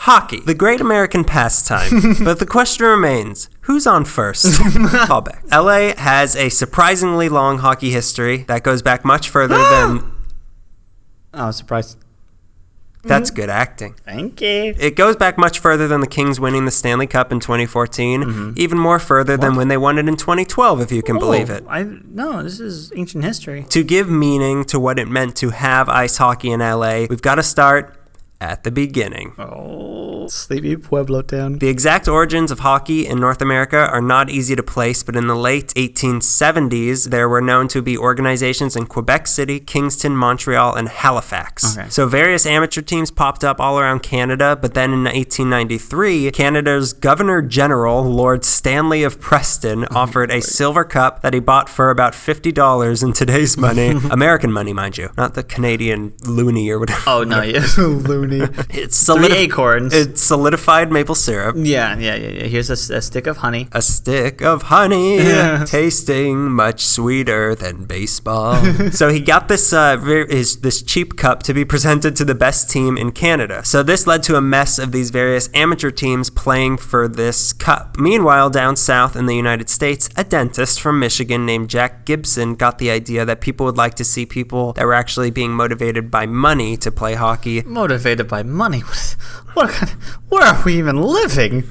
Hockey, the great American pastime. But the question remains, who's on first? Callback. LA has a surprisingly long hockey history that goes back much further than... Oh, surprise. That's good acting. Thank you. It goes back much further than the Kings winning the Stanley Cup in 2014, even more further than when they won it in 2012, if you can believe it. No, this is ancient history. To give meaning to what it meant to have ice hockey in LA, we've got to start at the beginning. Oh, sleepy Pueblo town. The exact origins of hockey in North America are not easy to place, but in the late 1870s, there were known to be organizations in Quebec City, Kingston, Montreal, and Halifax. Okay. So various amateur teams popped up all around Canada, but then in 1893, Canada's Governor General, Lord Stanley of Preston, offered a silver cup that he bought for about $50 in today's money. American money, mind you, not the Canadian loonie or whatever. Oh, no, yeah. Looney. It's 3 acorns. It's solidified maple syrup. Yeah. Here's a stick of honey. A stick of honey, tasting much sweeter than baseball. So he got this this cheap cup to be presented to the best team in Canada. So this led to a mess of these various amateur teams playing for this cup. Meanwhile, down south in the United States, a dentist from Michigan named Jack Gibson got the idea that people would like to see people that were actually being motivated by money to play hockey. Motivated by money? Where are we even living?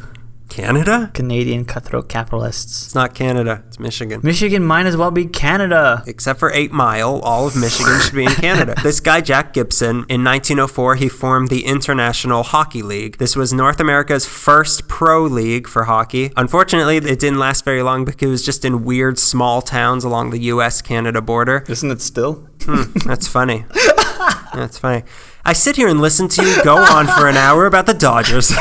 Canada? Canadian cutthroat capitalists. It's not Canada. It's Michigan. Michigan might as well be Canada. Except for 8 Mile, all of Michigan should be in Canada. This guy, Jack Gibson, in 1904, he formed the International Hockey League. This was North America's first pro league for hockey. Unfortunately, it didn't last very long because it was just in weird small towns along the U.S.-Canada border. Isn't it still? That's funny. That's funny. I sit here and listen to you go on for an hour about the Dodgers.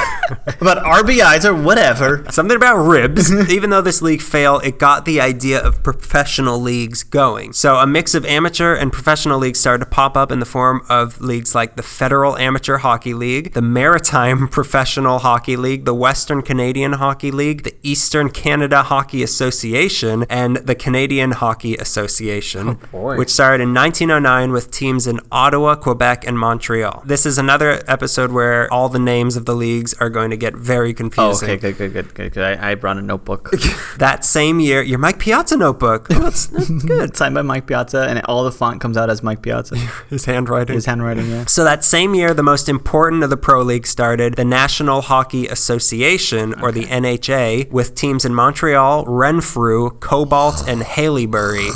About RBIs or whatever. Something about ribs. Even though this league failed, it got the idea of professional leagues going. So a mix of amateur and professional leagues started to pop up in the form of leagues like the Federal Amateur Hockey League, the Maritime Professional Hockey League, the Western Canadian Hockey League, the Eastern Canada Hockey Association, and the Canadian Hockey Association, which started in 1909 with teams in Ottawa, Quebec, and Montreal. This is another episode where all the names of the leagues are going to get very confusing. Oh, okay, good. I brought a notebook. That same year, your Mike Piazza notebook. Oh, that's good. Signed by Mike Piazza, and all the font comes out as Mike Piazza. His handwriting, yeah. So that same year, the most important of the pro leagues started, the National Hockey Association, or the NHA, with teams in Montreal, Renfrew, Cobalt, and Haileybury.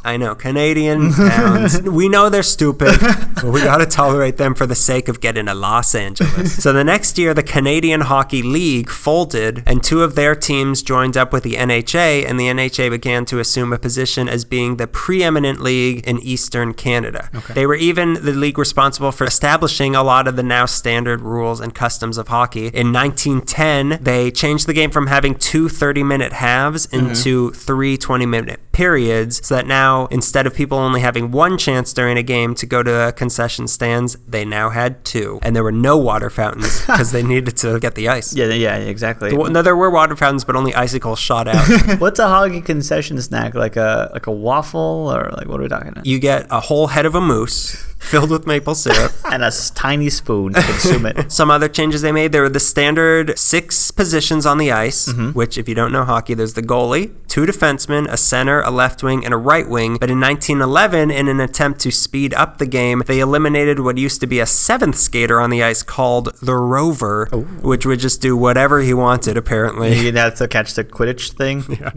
I know, Canadian towns. We know they're stupid, but we got to tolerate them for the sake of getting to Los Angeles. So the next year, the Canadian Hockey League folded, and 2 of their teams joined up with the NHA, and the NHA began to assume a position as being the preeminent league in Eastern Canada. Okay. They were even the league responsible for establishing a lot of the now standard rules and customs of hockey. In 1910, they changed the game from having 2 30-minute halves into 3 20-minute periods, so that now, instead of people only having 1 chance during a game to go to concession stands, they now had 2. And there were no water fountains because they needed to get the ice. Yeah, exactly. No, there were water fountains, but only icicles shot out. What's a hockey concession snack? Like a waffle, or like what are we talking about? You get a whole head of a moose filled with maple syrup. And a tiny spoon to consume it. Some other changes they made, there were the standard 6 positions on the ice, which, if you don't know hockey, there's the goalie, 2 defensemen, a center, a left wing, and a right wing. But in 1911, in an attempt to speed up the game, they eliminated what used to be a 7th skater on the ice called the rover, which would just do whatever he wanted, apparently. You'd have to catch the Quidditch thing? Yeah.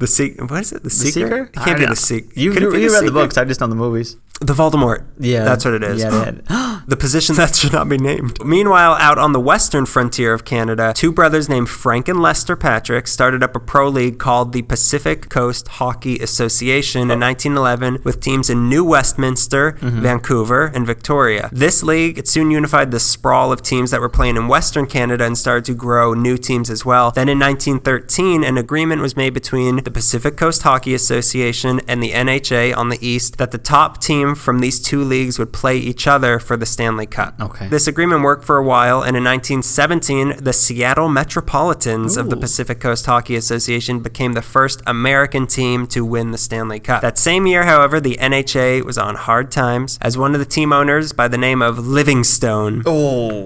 What is it? The Seeker? It can't be the Seeker. You read the books, I just know the movies. The Voldemort. Yeah. That's what it is. Yeah, The position that should not be named. Meanwhile, out on the western frontier of Canada, 2 brothers named Frank and Lester Patrick started up a pro league called the Pacific Coast Hockey Association in 1911 with teams in New Westminster, Vancouver, and Victoria. This league, it soon unified the sprawl of teams that were playing in Western Canada and started to grow new teams as well. Then in 1913, an agreement was made between the Pacific Coast Hockey Association and the NHA on the east that the top team from these 2 leagues would play each other for the Stanley Cup. Okay. This agreement worked for a while, and in 1917, the Seattle Metropolitans of the Pacific Coast Hockey Association became the first American team to win the Stanley Cup. That same year, however, the NHA was on hard times, as one of the team owners by the name of Livingstone.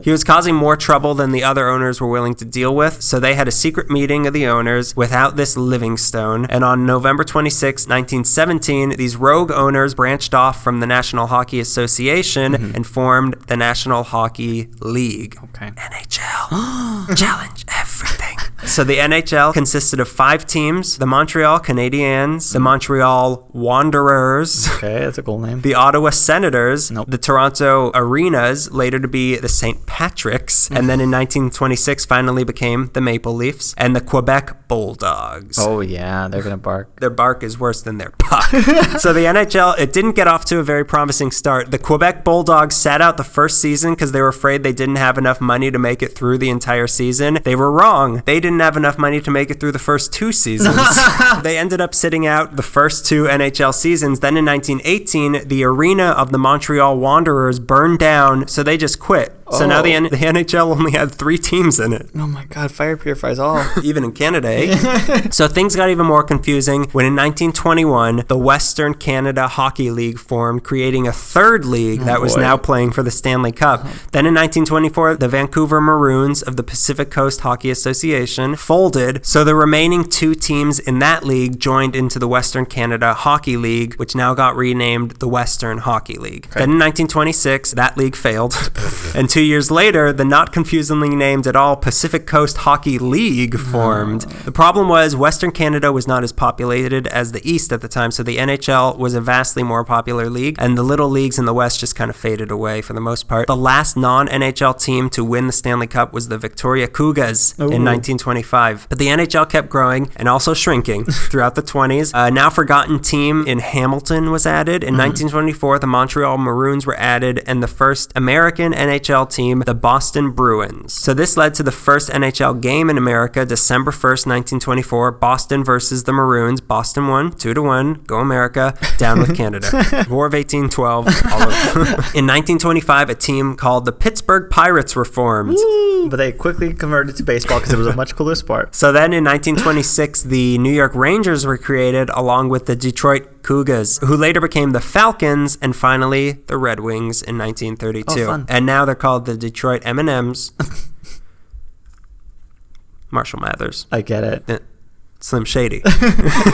He was causing more trouble than the other owners were willing to deal with, so they had a secret meeting of the owners without this Livingstone, and on November 26, 1917, these rogue owners branched off from the National Hockey Association and formed the National Hockey League. Okay. NHL. Challenge everything. So the NHL consisted of 5 teams: the Montreal Canadiens, the Montreal Wanderers, Okay, that's a cool name. the Ottawa Senators, Nope. the Toronto Arenas, later to be the St. Patrick's, and then in 1926 finally became the Maple Leafs, and the Quebec Bulldogs. Oh, yeah, they're going to bark. Their bark is worse than their puck. So the NHL, it didn't get off to a very promising start. The Quebec Bulldogs sat out the first season because they were afraid they didn't have enough money to make it through the entire season. They were wrong. They didn't have enough money to make it through the first 2 seasons. They ended up sitting out the first 2 NHL seasons. Then in 1918, the arena of the Montreal Wanderers burned down, so they just quit. So now the NHL only had 3 teams in it. Oh, my God. Fire purifies all. Even in Canada, eh? So things got even more confusing when in 1921, the Western Canada Hockey League formed, creating a 3rd league that was now playing for the Stanley Cup. Then in 1924, the Vancouver Maroons of the Pacific Coast Hockey Association folded, so the remaining 2 teams in that league joined into the Western Canada Hockey League, which now got renamed the Western Hockey League. Then in 1926, that league failed. And 2 years later, the not confusingly named at all Pacific Coast Hockey League formed. The problem was Western Canada was not as populated as the East at the time, so the NHL was a vastly more popular league, and the little leagues in the West just kind of faded away for the most part. The last non-NHL team to win the Stanley Cup was the Victoria Cougars in 1925. But the NHL kept growing and also shrinking throughout the 20s. A now forgotten team in Hamilton was added. In 1924, the Montreal Maroons were added, and the first American NHL team, the Boston Bruins. So this led to the first NHL game in America, December 1st, 1924, Boston versus the Maroons. Boston won 2-1. Go America. Down with Canada. War of 1812. All over. In 1925, a team called the Pittsburgh Pirates were formed. But they quickly converted to baseball because it was a much cooler sport. So then in 1926, the New York Rangers were created along with the Detroit Cougars, who later became the Falcons, and finally the Red Wings in 1932. Oh, fun. And now they're called the Detroit M&Ms. Marshall Mathers. I get it. Slim Shady.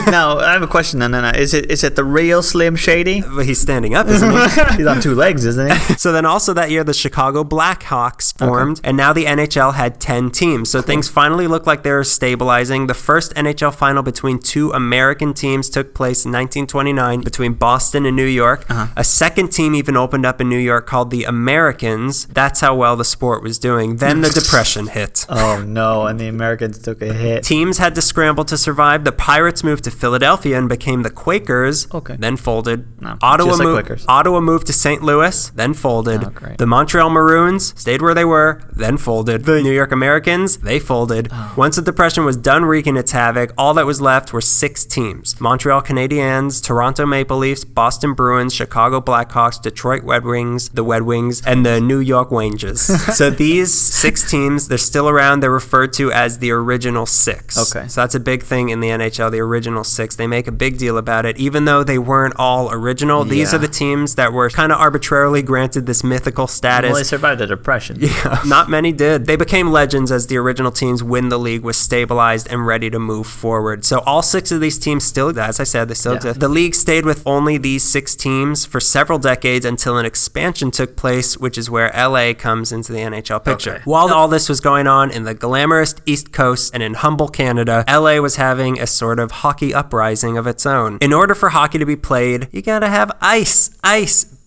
Now, I have a question. No. Is it the real Slim Shady? But he's standing up, isn't he? He's on 2 legs, isn't he? So then also that year, the Chicago Blackhawks formed, and now the NHL had 10 teams. So things finally looked like they were stabilizing. The first NHL final between 2 American teams took place in 1929 between Boston and New York. A second team even opened up in New York called the Americans. That's how well the sport was doing. Then the Depression hit. Oh, no, and the Americans took a hit. Teams had to scramble to survive. The Pirates moved to Philadelphia and became the Quakers, then folded. No, Ottawa just like Quakers. Ottawa moved to St. Louis, then folded. Oh, great. The Montreal Maroons stayed where they were, then folded. The New York Americans, they folded. Once the Depression was done wreaking its havoc, all that was left were 6 teams: Montreal Canadiens, Toronto Maple Leafs, Boston Bruins, Chicago Blackhawks, Detroit Red Wings, the Red Wings, and the New York Rangers. So these 6 teams, they're still around. They're referred to as the original 6. Okay. So that's a big thing in the NHL, the original 6. They make a big deal about it, even though they weren't all original. These are the teams that were kind of arbitrarily granted this mythical status. Well, they survived the Depression. Yeah, not many did. They became legends as the original teams when the league was stabilized and ready to move forward. So all 6 of these teams still, as I said, they still exist. The league stayed with only these 6 teams for several decades until an expansion took place, which is where LA comes into the NHL picture. Okay. While all this was going on in the glamorous East Coast and in humble Canada, LA was having a sort of hockey uprising of its own. In order for hockey to be played, you gotta have ice,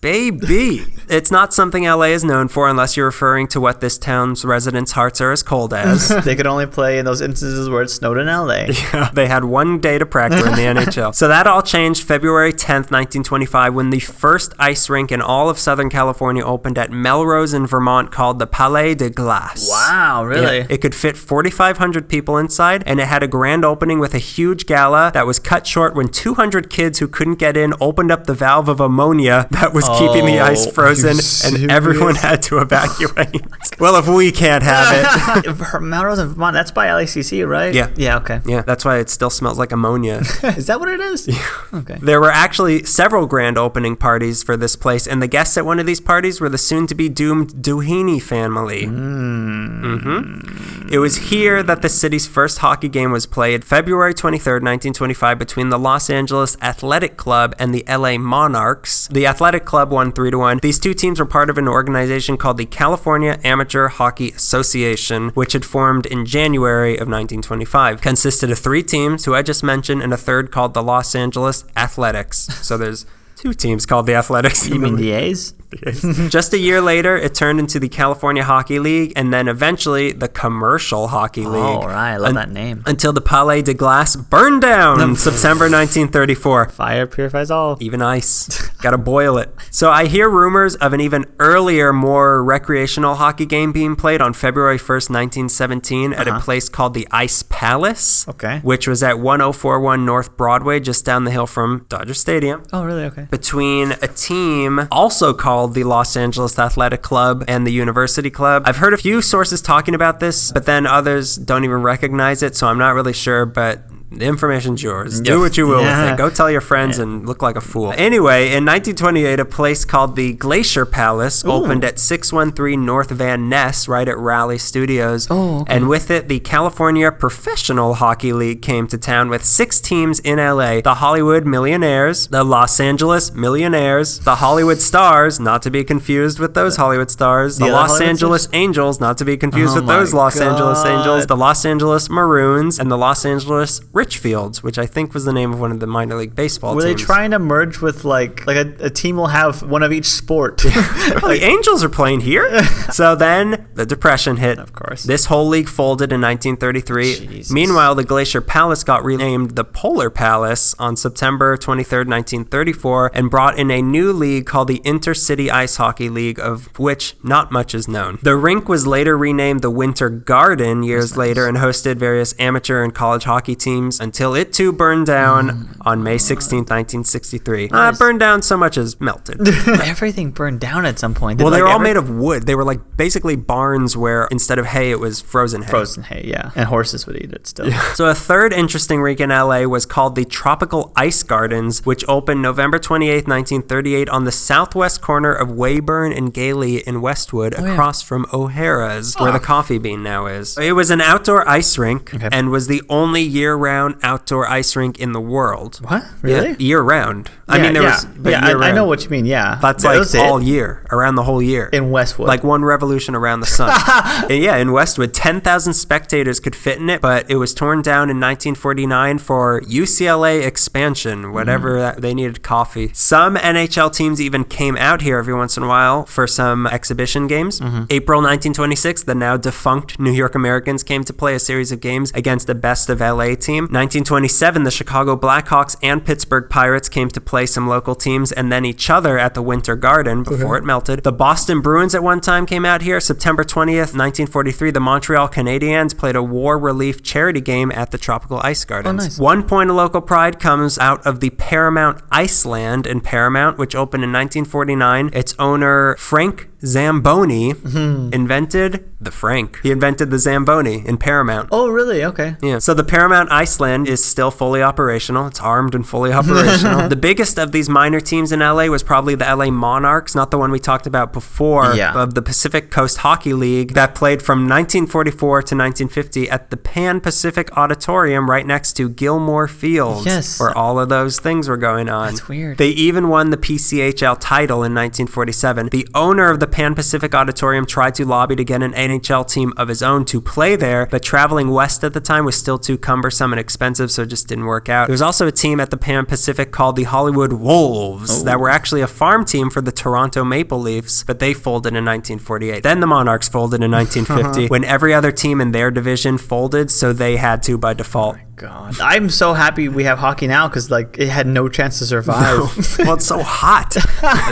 baby. It's not something LA is known for unless you're referring to what this town's residents' hearts are as cold as. They could only play in those instances where it snowed in LA. Yeah, they had 1 day to practice in the NHL. So that all changed February 10th, 1925, when the first ice rink in all of Southern California opened at Melrose in Vermont, called the Palais de Glace. Wow, really? Yeah, it could fit 4,500 people inside, and it had a grand opening with a huge gala that was cut short when 200 kids who couldn't get in opened up the valve of ammonia that was keeping the ice frozen, and everyone had to evacuate. Well, if we can't have it. Mount Rose in Vermont, that's by LACC, right? Yeah. Yeah, okay. Yeah, that's why it still smells like ammonia. Is that what it is? Yeah. Okay. There were actually several grand opening parties for this place, and the guests at one of these parties were the soon-to-be doomed Doheny family. It was here that the city's first hockey game was played, February 23rd, 1925, between the Los Angeles Athletic Club and the LA Monarchs. The Athletic Club won 3-1. These two teams were part of an organization called the California Amateur Hockey Association, which had formed in January of 1925. Consisted of 3 teams, who I just mentioned, and a third called the Los Angeles Athletics. So there's 2 teams called the Athletics. You mean the A's? Just a year later, it turned into the California Hockey League, and then eventually the Commercial Hockey League. Oh, right. I love that name. Until the Palais de Glace burned down in September 1934. Fire purifies all. Even ice. Gotta boil it. So I hear rumors of an even earlier, more recreational hockey game being played on February 1st, 1917 at a place called the Ice Palace. Okay. Which was at 1041 North Broadway, just down the hill from Dodger Stadium. Oh, really? Okay. Between a team also called the Los Angeles Athletic Club and the University Club. I've heard a few sources talking about this, but then others don't even recognize it, so I'm not really sure, but the information's yours. Do what you will with it. Go tell your friends and look like a fool. Anyway, in 1928, a place called the Glacier Palace opened at 613 North Van Ness, right at Raleigh Studios. Oh, okay. And with it, the California Professional Hockey League came to town with 6 teams in LA. The Hollywood Millionaires, the Los Angeles Millionaires, the Hollywood Stars, not to be confused with those Hollywood Stars, the Los Hollywood Angeles Stars? Angels, not to be confused with those Los Angeles Angels, the Los Angeles Maroons, and the Los Angeles Richfields, which I think was the name of one of the minor league baseball teams. Were they trying to merge with like a team will have one of each sport? Well, the Angels are playing here. So then the Depression hit. Of course. This whole league folded in 1933. Jesus. Meanwhile, the Glacier Palace got renamed the Polar Palace on September 23rd, 1934, and brought in a new league called the Intercity Ice Hockey League, of which not much is known. The rink was later renamed the Winter Garden years later and hosted various amateur and college hockey teams until it too burned down on May 16th, 1963. Not burned down so much as melted. Everything burned down at some point. Well, they were all made of wood. They were like basically barns where instead of hay, it was frozen hay. Frozen hay, yeah. And horses would eat it still. Yeah. So a third interesting rink in LA was called the Tropical Ice Gardens, which opened November 28th, 1938 on the southwest corner of Weyburn and Gailey in Westwood, across from O'Hara's, where the Coffee Bean now is. It was an outdoor ice rink and was the only year-round outdoor ice rink in the world. What? Really? Yeah, year-round. I mean, there was... But I know what you mean, yeah. That's like all year, around the whole year. In Westwood. Like one revolution around the sun. And yeah, in Westwood, 10,000 spectators could fit in it, but it was torn down in 1949 for UCLA expansion, whatever they needed coffee. Some NHL teams even came out here every once in a while for some exhibition games. April 1926, the now defunct New York Americans came to play a series of games against the best of LA team. 1927, the Chicago Blackhawks and Pittsburgh Pirates came to play some local teams and then each other at the Winter Garden before it melted. The Boston Bruins at one time came out here. September 20th, 1943, the Montreal Canadiens played a war relief charity game at the Tropical Ice Gardens. Oh, nice. One point of local pride comes out of the Paramount Iceland in Paramount, which opened in 1949. Its owner, Frank Zamboni, invented the Frank. He invented the Zamboni in Paramount. Oh, really? Okay. Yeah. So the Paramount Iceland is still fully operational. It's armed and fully operational. The biggest of these minor teams in LA was probably the LA Monarchs, not the one we talked about before, of the Pacific Coast Hockey League that played from 1944 to 1950 at the Pan Pacific Auditorium right next to Gilmore Field, where all of those things were going on. That's weird. They even won the PCHL title in 1947. The owner of the Pan Pacific Auditorium tried to lobby to get an NHL team of his own to play there, but traveling west at the time was still too cumbersome and expensive, so it just didn't work out. There was also a team at the Pan Pacific called the Hollywood Wolves that were actually a farm team for the Toronto Maple Leafs, but they folded in 1948. Then the Monarchs folded in 1950 when every other team in their division folded, so they had to by default. God. I'm so happy we have hockey now because like it had no chance to survive. Well, it's so hot.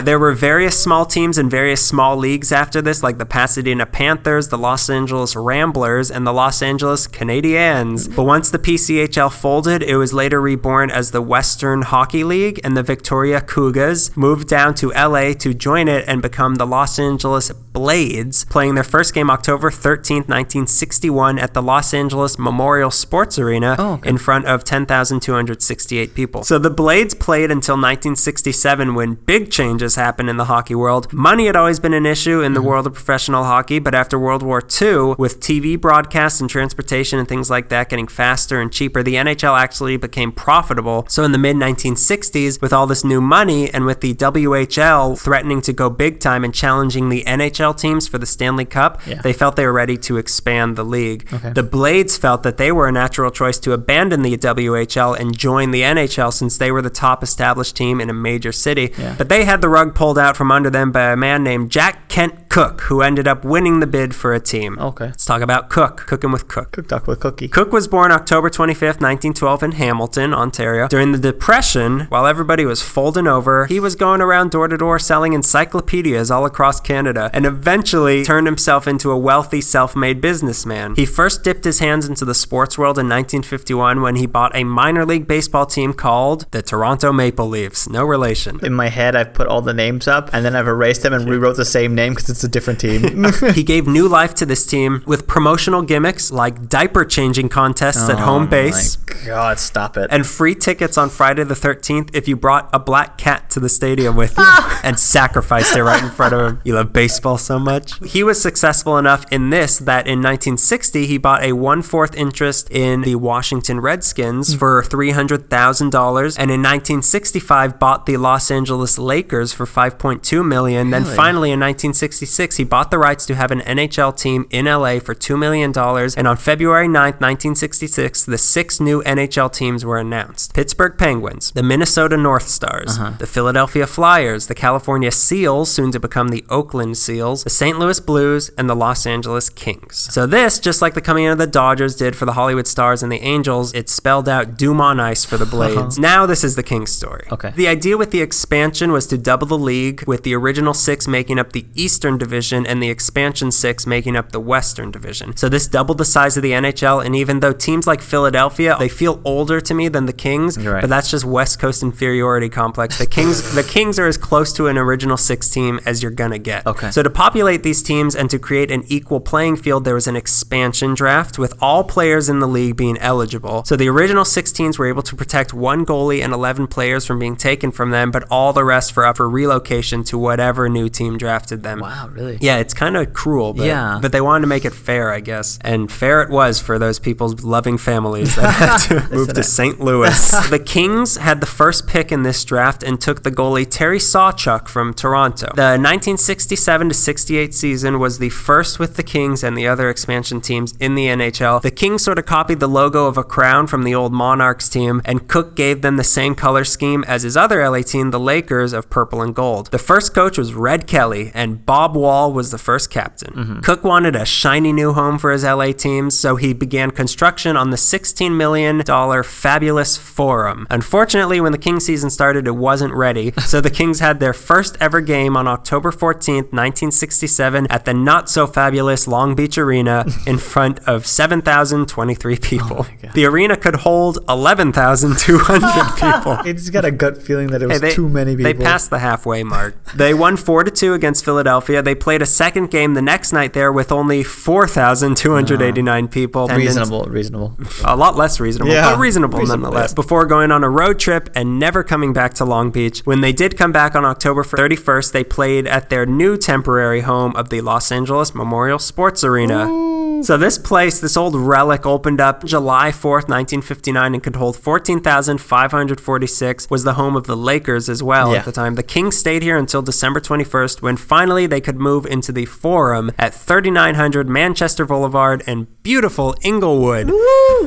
There were various small teams and various small leagues after this, like the Pasadena Panthers, the Los Angeles Ramblers, and the Los Angeles Canadiens. But once the PCHL folded, it was later reborn as the Western Hockey League, and the Victoria Cougars moved down to LA to join it and become the Los Angeles Blades, playing their first game October 13th, 1961 at the Los Angeles Memorial Sports Arena in front of 10,268 people. So the Blades played until 1967 when big changes happened in the hockey world. Money had always been an issue in the world of professional hockey, but after World War II, with TV broadcasts and transportation and things like that getting faster and cheaper, the NHL actually became profitable. So in the mid-1960s, with all this new money and with the WHL threatening to go big time and challenging the NHL teams for the Stanley Cup, they felt they were ready to expand the league. The Blades felt that they were a natural choice to abandon the WHL and join the NHL since they were the top established team in a major city. But they had the rug pulled out from under them by a man named Jack Kent Cooke, who ended up winning the bid for a team. Let's talk about Cooke. Cooking with Cooke. Cook duck with cookie. Cooke was born October 25th, 1912 in Hamilton, Ontario. During the Depression, while everybody was folding over, he was going around door to door selling encyclopedias all across Canada and eventually turned himself into a wealthy, self-made businessman. He first dipped his hands into the sports world in 1951 when he bought a minor league baseball team called the Toronto Maple Leafs. No relation. In my head, I've put all the names up and then I've erased them and rewrote the same name because it's a different team. He gave new life to this team with promotional gimmicks like diaper changing contests at home base. My God, stop it. And free tickets on Friday the 13th if you brought a black cat to the stadium with you and sacrificed it right in front of him. You love baseball so much. He was successful enough in this that in 1960 he bought a 1/4 interest in the Washington Redskins for $300,000, and in 1965 bought the Los Angeles Lakers for $5.2 million. Then finally in 1966 he bought the rights to have an NHL team in LA for $2 million, and on February 9th, 1966 the 6 new NHL teams were announced. Pittsburgh Penguins, the Minnesota North Stars, the Philadelphia Flyers, the California Seals, soon to become the Oakland Seals, the St. Louis Blues, and the Los Angeles Kings. So this, just like the coming in of the Dodgers did for the Hollywood Stars and the Angels, it spelled out doom on ice for the Blades. Now this is the Kings story. The idea with the expansion was to double the league, with the original 6 making up the Eastern Division and the expansion 6 making up the Western Division. So this doubled the size of the NHL, and even though teams like Philadelphia, they feel older to me than the Kings, but that's just West Coast inferiority complex. The Kings are as close to an original 6 team as you're gonna get. So to populate these teams and to create an equal playing field, there was an expansion draft with all players in the league being eligible. So the original 6 teams were able to protect 1 goalie and 11 players from being taken from them, but all the rest were up for relocation to whatever new team drafted them. Wow, really? Yeah, it's kind of cruel, but they wanted to make it fair, I guess. And fair it was for those people's loving families that had to move to St. Louis. The Kings had the first pick in this draft and took the goalie Terry Sawchuk from Toronto. The 1967 to 68 season was the first with the Kings and the other expansion teams in the NHL. The Kings sort of copied the logo of a crown from the old Monarchs team, and Cooke gave them the same color scheme as his other LA team, the Lakers, of purple and gold. The first coach was Red Kelly, and Bob Wall was the first captain. Cooke wanted a shiny new home for his LA teams, so he began construction on the $16 million Fabulous Forum. Unfortunately, when the Kings season started, it wasn't ready, so the Kings had their first ever game on October 14th, 1967 at the not-so-fabulous Long Beach Arena in front of 7,023 people. The arena could hold 11,200 people. I just got a gut feeling that it was too many people. They passed the halfway mark. They won 4-2 against Philadelphia. They played a second game the next night there with only 4,289 people. Reasonable. A lot less reasonable, but reasonable nonetheless. Before going on a road trip and never coming back to Long Beach. When they did come back on October 31st, they played at their new temporary home of the Los Angeles Memorial Sports Arena. So this place, this old relic, opened up July 4th, 1959 and could hold 14,546, was the home of the Lakers as well at the time. The Kings stayed here until December 21st, when finally they could move into the Forum at 3900 Manchester Boulevard in beautiful Inglewood.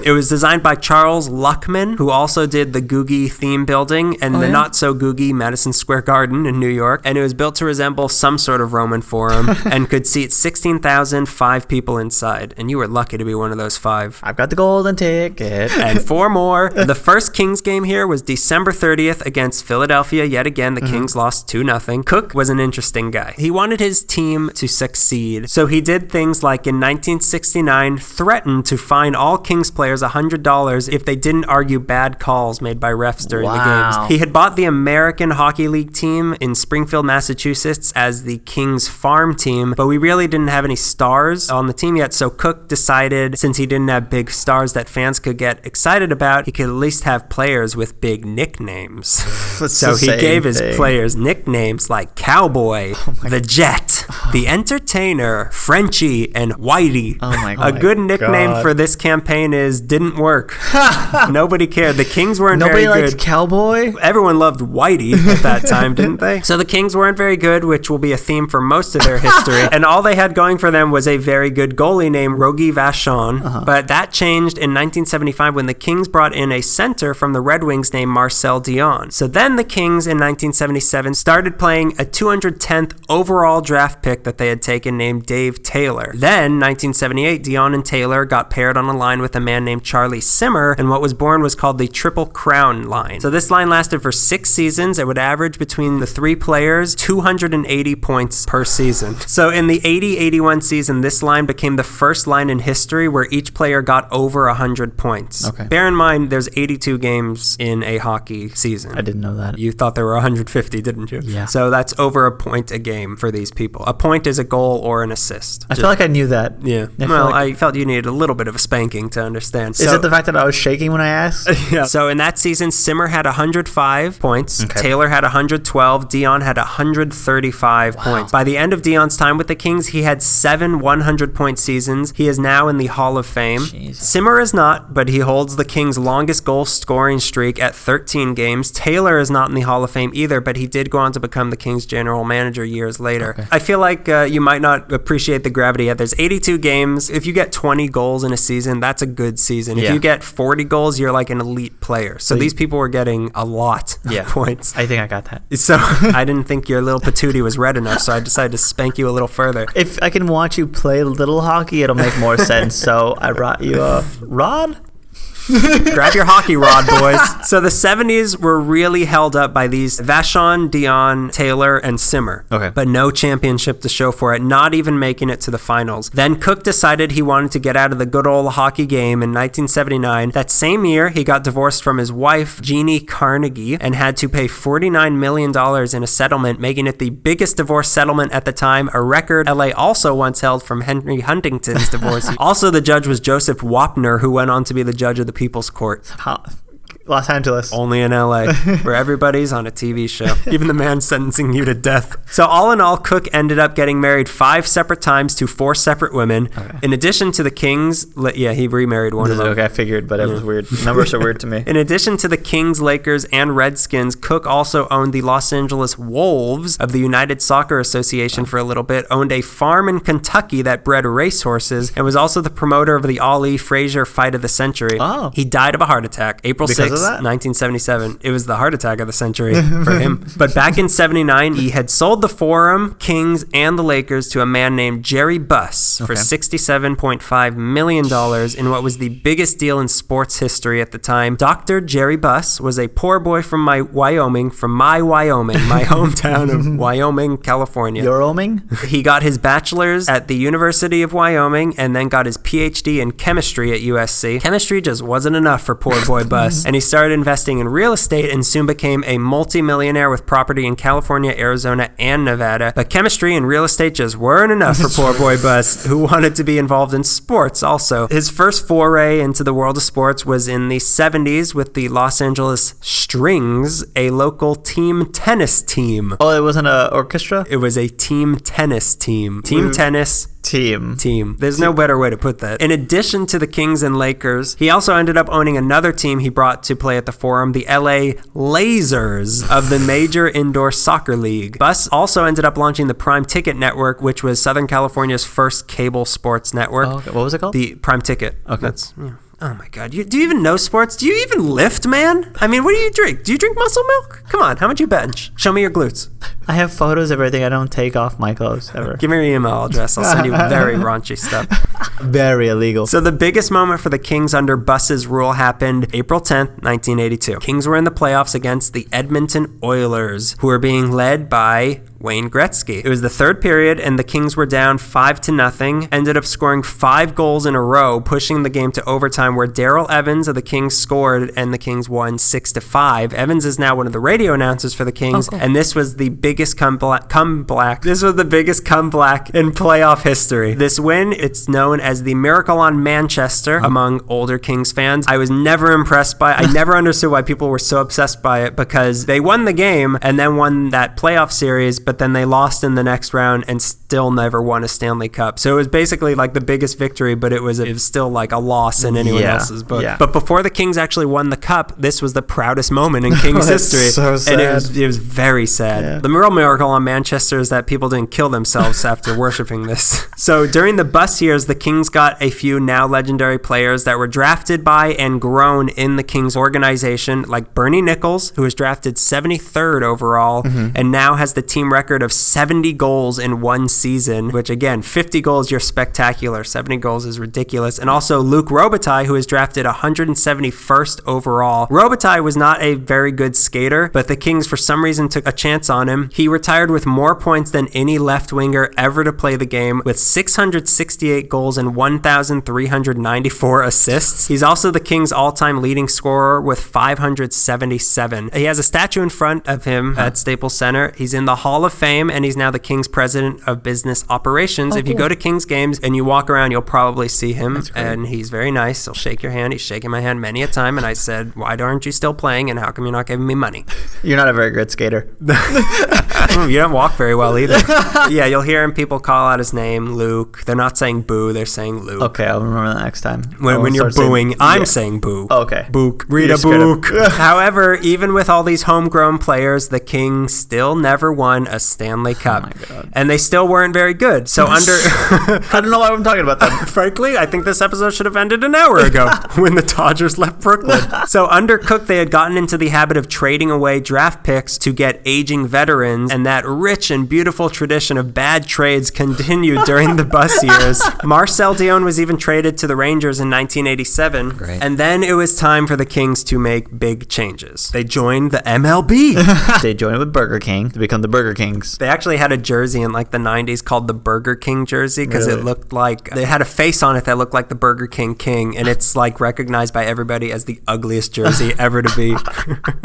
It was designed by Charles Luckman, who also did the Googie theme building and the not-so-Googie Madison Square Garden in New York, and it was built to resemble some sort of Roman Forum and could seat 16,005 people inside. side, and you were lucky to be one of those 5. I've got the golden ticket. And 4 more. The first Kings game here was December 30th against Philadelphia. Yet again, the Kings lost 2-0. Cook was an interesting guy. He wanted his team to succeed, so he did things like in 1969 threatened to fine all Kings players $100 if they didn't argue bad calls made by refs during the games. He had bought the American Hockey League team in Springfield, Massachusetts as the Kings farm team, but we really didn't have any stars on the team yet, so Cook decided, since he didn't have big stars that fans could get excited about, he could at least have players with big nicknames. So he gave his players nicknames like Cowboy, the Jet, the Entertainer, Frenchie, and Whitey. A good nickname for this campaign is didn't work. Nobody cared. The Kings weren't very good. Nobody liked Cowboy? Everyone loved Whitey at that time, didn't they? So the Kings weren't very good, which will be a theme for most of their history. And all they had going for them was a very good goalie named Rogie Vachon. But that changed in 1975 when the Kings brought in a center from the Red Wings named Marcel Dion. So then the Kings in 1977 started playing a 210th overall draft pick that they had taken named Dave Taylor. Then, 1978, Dion and Taylor got paired on a line with a man named Charlie Simmer, and what was born was called the Triple Crown line. So this line lasted for 6 seasons. It would average between the 3 players 280 points per season. So in the 80-81 season, this line became the first line in history where each player got over 100 points. Bear in mind, there's 82 games in a hockey season. I didn't know that. You thought there were 150, didn't you? Yeah. So that's over a point a game for these people. A point is a goal or an assist. I feel like I knew that. Yeah. I felt you needed a little bit of a spanking to understand. Is it the fact that I was shaking when I asked? Yeah. So in that season, Simmer had 105 points. Taylor had 112. Dion had 135 points. By the end of Dion's time with the Kings, he had 7 100-point seasons. He is now in the Hall of Fame. Jesus. Simmer is not, but he holds the Kings' longest goal scoring streak at 13 games. Taylor is not in the Hall of Fame either, but he did go on to become the Kings' general manager years later. I feel like you might not appreciate the gravity yet. There's 82 games. If you get 20 goals in a season, that's a good season. If you get 40 goals, you're like an elite player. So these people were getting a lot of points. I think I got that. So I didn't think your little patootie was red enough, so I decided to spank you a little further. If I can watch you play little hockey, it'll make more sense. So I brought you a rod. Grab your hockey rod, boys. So the 70s were really held up by these Vachon, Dion, Taylor, and Simmer. But no championship to show for it, not even making it to the finals. Then Cook decided he wanted to get out of the good old hockey game in 1979. That same year, he got divorced from his wife, Jeannie Carnegie, and had to pay $49 million in a settlement, making it the biggest divorce settlement at the time, a record LA also once held from Henry Huntington's divorce. Also, the judge was Joseph Wapner, who went on to be the judge of the People's Court. Los Angeles. Only in LA, where everybody's on a TV show. Even the man sentencing you to death. So all in all, Cook ended up getting married 5 separate times to 4 separate women. In addition to the Kings, he remarried one of them. I figured, but it was weird. Numbers are weird to me. In addition to the Kings, Lakers, and Redskins, Cook also owned the Los Angeles Wolves of the United Soccer Association for a little bit, owned a farm in Kentucky that bred racehorses, and was also the promoter of the Ali Frazier Fight of the Century. He died of a heart attack, April 6th. 1977. It was the heart attack of the century for him. But back in 79, he had sold the Forum, Kings, and the Lakers to a man named Jerry Buss for $67.5 million in what was the biggest deal in sports history at the time. Dr. Jerry Buss was a poor boy from Wyoming, my hometown of Wyoming, California. Wyoming? He got his bachelor's at the University of Wyoming and then got his PhD in chemistry at USC. Chemistry just wasn't enough for poor boy Buss, and he started investing in real estate and soon became a multimillionaire with property in California, Arizona, and Nevada. But chemistry and real estate just weren't enough for poor boy Buss, who wanted to be involved in sports also. His first foray into the world of sports was in the 70s with the Los Angeles Strings, a local team tennis team. Oh, it wasn't an orchestra? It was a team tennis team. Team tennis. Team. There's no better way to put that. In addition to the Kings and Lakers, he also ended up owning another team he brought to play at the Forum, the LA Lasers of the Major Indoor Soccer League. Buss also ended up launching the Prime Ticket Network, which was Southern California's first cable sports network. What was it called? The Prime Ticket. Okay. Oh my God. Do you even know sports? Do you even lift, man? I mean, what do you drink? Do you drink muscle milk? Come on, how much you bench? Show me your glutes. I have photos of everything. I don't take off my clothes ever. Give me your email address. I'll send you very raunchy stuff. Very illegal. So the biggest moment for the Kings under Buss's rule happened April 10th, 1982. Kings were in the playoffs against the Edmonton Oilers, who were being led by Wayne Gretzky. It was the third period, and the Kings were down 5-0, ended up scoring 5 goals in a row, pushing the game to overtime, where Darrell Evans of the Kings scored, and the Kings won 6-5. Evans is now one of the radio announcers for the Kings, and this was the biggest comeback in playoff history. This win, it's known as the Miracle on Manchester among older Kings fans. I was never impressed by it. I never understood why people were so obsessed by it, because they won the game and then won that playoff series, but then they lost in the next round and still never won a Stanley Cup. So it was basically like the biggest victory, but it was still like a loss in anyone else's book. Yeah. But before the Kings actually won the cup, this was the proudest moment in Kings history. So sad. And it was very sad. Yeah. The real miracle on Manchester is that people didn't kill themselves after worshiping this. So during the Buss years, the Kings got a few now legendary players that were drafted by and grown in the Kings organization, like Bernie Nichols, who was drafted 73rd overall, and now has the team record of 70 goals in one season, which again, 50 goals, you're spectacular. 70 goals is ridiculous. And also Luc Robitaille, who was drafted 171st overall. Robitaille was not a very good skater, but the Kings for some reason took a chance on him. He retired with more points than any left winger ever to play the game, with 668 goals and 1,394 assists. He's also the Kings' all-time leading scorer with 577. He has a statue in front of him at Staples Center. He's in the Hall of Fame, and he's now the Kings president of business operations. If you go to Kings games and you walk around, you'll probably see him, and he's very nice. He'll shake your hand. He's shaking my hand many a time, and I said, why aren't you still playing, and how come you're not giving me money? You're not a very good skater. You don't walk very well either. Yeah, you'll hear him, people call out his name, Luke. They're not saying boo, they're saying Luke. Okay, I'll remember that next time. When you're booing, I'm saying boo. Okay. Book. Read a book. However, even with all these homegrown players, the Kings still never won a Stanley Cup. Oh my God. And they still weren't very good. So I don't know why I'm talking about that. Frankly, I think this episode should have ended an hour ago when the Dodgers left Brooklyn. So under Cook, they had gotten into the habit of trading away draft picks to get aging veterans, and that rich and beautiful tradition of bad trades continued during the Buss years. Marcel Dion was even traded to the Rangers in 1987. Great. And then it was time for the Kings to make big changes. They joined the MLB. They joined with Burger King to become the Burger Kings. They actually had a jersey in like the 90s called the Burger King jersey, because it looked like they had a face on it that looked like the Burger King King, and it's like recognized by everybody as the ugliest jersey ever to be.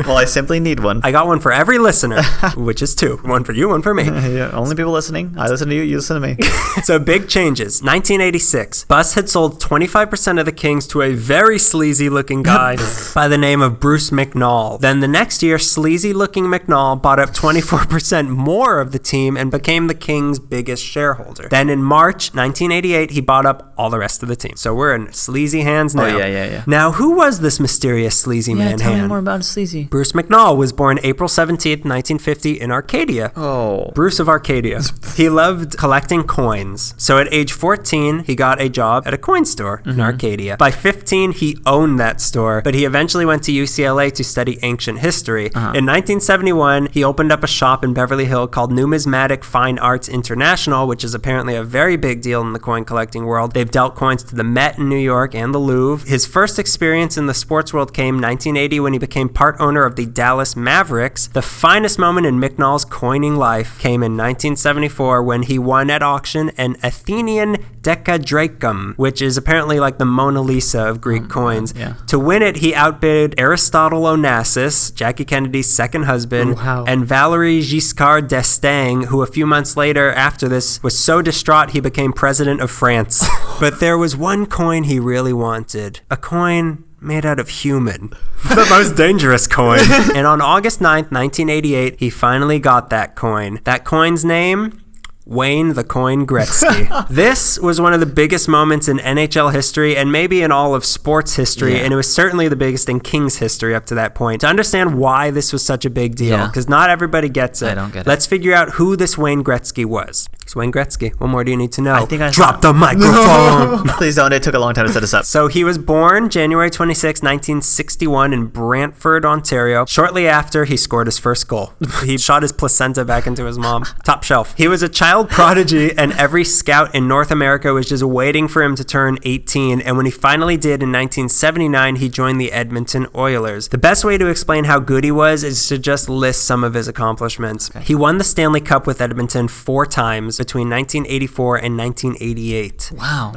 Well, I simply need one. I got one for every listener, which is 2. One for you, one for me. Yeah, only people listening. I listen to you, you listen to me. So big changes. 1986. Buss had sold 25% of the Kings to a very sleazy looking guy by the name of Bruce McNall. Then the next year, sleazy looking McNall bought up 24% more of the team and became the Kings' biggest shareholder. Then in March 1988, he bought up all the rest of the team. So we're in sleazy hands now. Oh, yeah. Now, who was this mysterious sleazy man tell hand? me more about sleazy. Bruce McNall was born April 17th, 1950 in Arcadia. Oh. Bruce of Arcadia. He loved collecting coins. So at age 14, he got a job at a coin store in Arcadia. By 15, he owned that store, but he eventually went to UCLA to study ancient history. In 1971, he opened up a shop in Beverly Hills called Numismatic Fine Arts International, which is apparently a very big deal in the coin collecting world. They've dealt coins to the Met in New York and the Louvre. His first experience in the sports world came 1980 when he became part owner of the Dallas Mavericks. The finest moment in McNall's coining life came in 1974 when he won at auction an Athenian decadrachum, which is apparently like the Mona Lisa of Greek coins. Yeah. To win it, he outbid Aristotle Onassis, Jackie Kennedy's second husband, and Valerie Giscard d'Estaing, who a few months later after this was so distraught he became president of France. But there was one coin he really wanted, a coin made out of human. The most dangerous coin. And on August 9th, 1988, he finally got that coin. That coin's name Wayne the Coin Gretzky. This was one of the biggest moments in NHL history and maybe in all of sports history, and it was certainly the biggest in Kings history up to that point. To understand why this was such a big deal, because not everybody gets it. I don't get it. Let's figure out who this Wayne Gretzky was. It's Wayne Gretzky. What more do you need to know? I think Drop the microphone. No. Please don't. It took a long time to set us up. So he was born January 26, 1961 in Brantford, Ontario. Shortly after, he scored his first goal. He shot his placenta back into his mom. Top shelf. He was a child prodigy, and every scout in North America was just waiting for him to turn 18. And when he finally did in 1979, he joined the Edmonton Oilers. The best way to explain how good he was is to just list some of his accomplishments. Okay. He won the Stanley Cup with Edmonton 4 times between 1984 and 1988. Wow.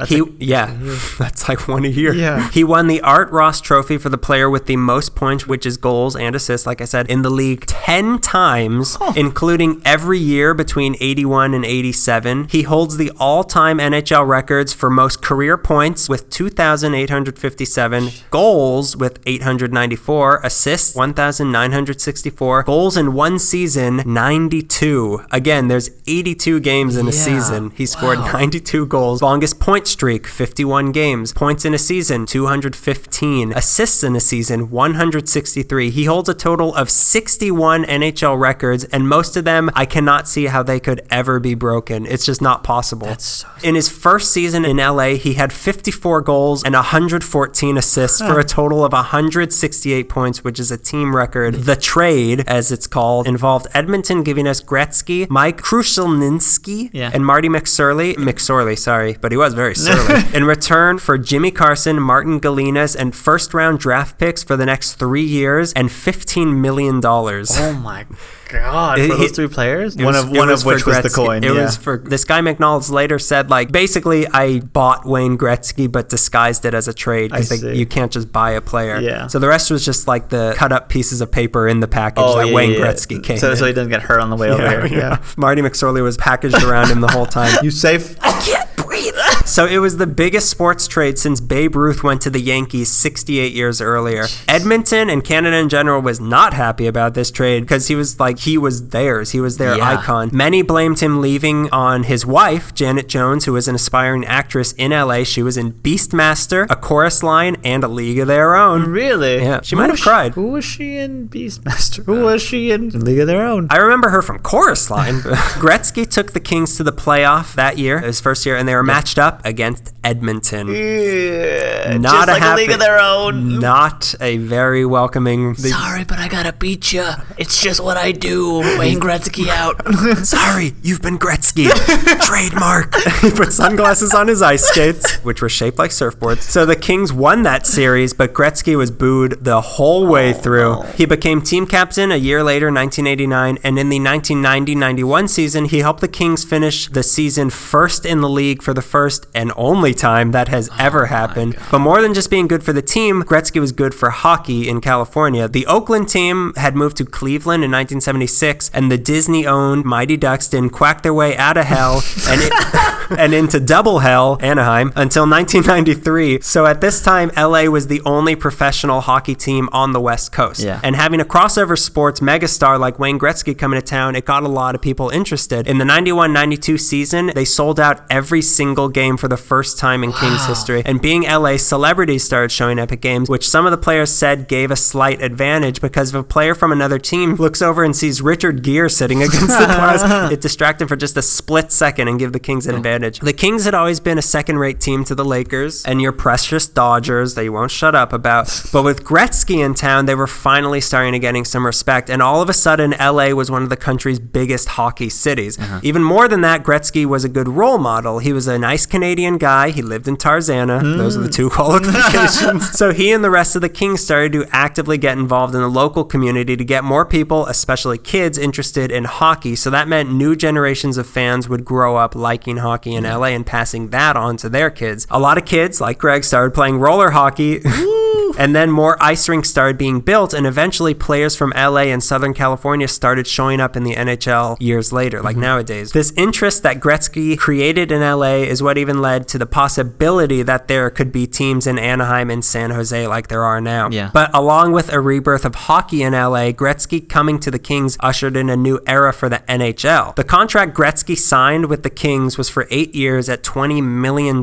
That's like one a year. Yeah. He won the Art Ross Trophy for the player with the most points, which is goals and assists, like I said, in the league 10 times, including every year between 81 and 87. He holds the all-time NHL records for most career points with 2,857, goals with 894, assists 1,964, goals in one season 92. Again, there's 82 games in a season. He scored 92 goals. Longest point streak, 51 games. Points in a season, 215. Assists in a season, 163. He holds a total of 61 NHL records, and most of them, I cannot see how they could ever be broken. It's just not possible. In his first season in LA, he had 54 goals and 114 assists for a total of 168 points, which is a team record. The trade, as it's called, involved Edmonton giving us Gretzky, Mike Krushelninski, and Marty McSorley, sorry, but he was very surly, in return for Jimmy Carson, Martin Galinas, and first-round draft picks for the next 3 years and $15 million. Oh my God, for those 3 players? One of which was the coin. It was for this guy. McNaughton later said, like, basically, I bought Wayne Gretzky, but disguised it as a trade because you can't just buy a player. Yeah. So the rest was just like the cut up pieces of paper in the package that Wayne Gretzky came in. So he doesn't get hurt on the way over here. Yeah. Marty McSorley was packaged around him the whole time. You safe? I can't breathe. So it was the biggest sports trade since Babe Ruth went to the Yankees 68 years earlier. Edmonton and Canada in general was not happy about this trade because he was theirs. He was their icon. Many blamed him leaving on his wife, Janet Jones, who was an aspiring actress in LA. She was in Beastmaster, A Chorus Line, and A League of Their Own. Really? Yeah. She might have cried. Who was she in Beastmaster? Who was she in League of Their Own? I remember her from Chorus Line. Gretzky took the Kings to the playoff that year, his first year, and they were matched up against Edmonton. Yeah, not just like a League of Their Own. Not a very welcoming. Sorry, but I gotta beat you. It's just what I do. Wayne Gretzky out. Sorry, you've been Gretzky. Trademark. He put sunglasses on his ice skates, which were shaped like surfboards. So the Kings won that series, but Gretzky was booed the whole way through. No. He became team captain a year later, 1989, and in the 1990-91 season, he helped the Kings finish the season first in the league for the first and only time that has ever happened. But more than just being good for the team, Gretzky was good for hockey in California. The Oakland team had moved to Cleveland in 1976, and the Disney-owned Mighty Ducks didn't quack their way out of hell and into double hell, Anaheim, until 1993. So at this time, LA was the only professional hockey team on the West Coast. Yeah. And having a crossover sports megastar like Wayne Gretzky coming to town, it got a lot of people interested. In the 91-92 season, they sold out every single game for the first time in Kings history. And being LA, celebrities started showing up at games, which some of the players said gave a slight advantage because if a player from another team looks over and sees Richard Gere sitting against the glass, it distracted for just a split second and give the Kings an advantage. The Kings had always been a second-rate team to the Lakers and your precious Dodgers that you won't shut up about. But with Gretzky in town, they were finally starting to getting some respect. And all of a sudden, LA was one of the country's biggest hockey cities. Even more than that, Gretzky was a good role model. He was a nice Canadian guy. He lived in Tarzana. Those are the 2 qualifications. So he and the rest of the Kings started to actively get involved in the local community to get more people, especially kids, interested in hockey. So that meant new generations of fans would grow up liking hockey in LA and passing that on to their kids. A lot of kids, like Greg, started playing roller hockey. And then more ice rinks started being built, and eventually players from LA and Southern California started showing up in the NHL years later, like nowadays. This interest that Gretzky created in LA is what even led to the possibility that there could be teams in Anaheim and San Jose like there are now. Yeah. But along with a rebirth of hockey in LA, Gretzky coming to the Kings ushered in a new era for the NHL. The contract Gretzky signed with the Kings was for 8 years at $20 million.